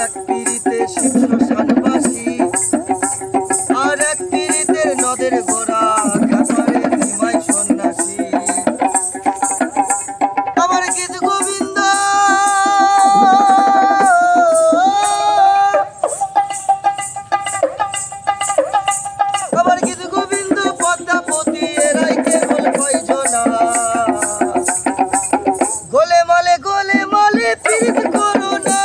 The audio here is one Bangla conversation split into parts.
এক পীড়িতে শিব শ্মশানবাসী, আর এক পীড়িতের নদের গোড়া খ্যাপারে নিমাই সন্ন্যাসী। আমার গীত গোবিন্দ আমার গীত গোবিন্দ পদ্মাপতি এরাই কেবল কয়জনা। গোলে মালে পীড়িত করো না।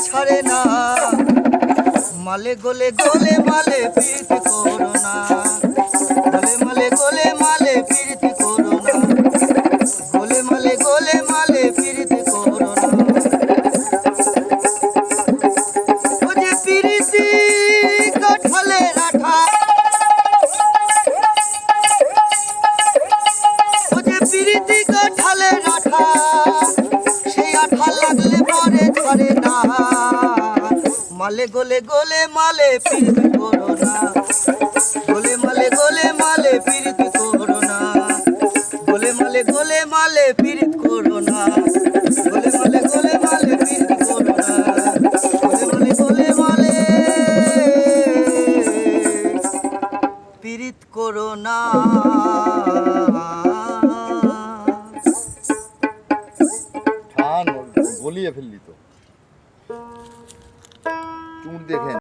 ছাড়ে না মালে গোলে মালে পীড়িত করো না। গোলে মালে পীড়িত করো না। গোলে মালে পীড়িত করো না। ও যে পীড়িতি কাঠালের আঠা, ও যে পীড়িতি কাঠালের আঠা, সেই আঠা লাগলে পরে ছাড়ে না। মালে গোলে মালে পীড়িত করো না। গোলে মালে পীড়িত করো না। গোলে মালে পীড়িত করো না। গোলে মালে পীড়িত করো না। গোলে মালে পীড়িত করো না।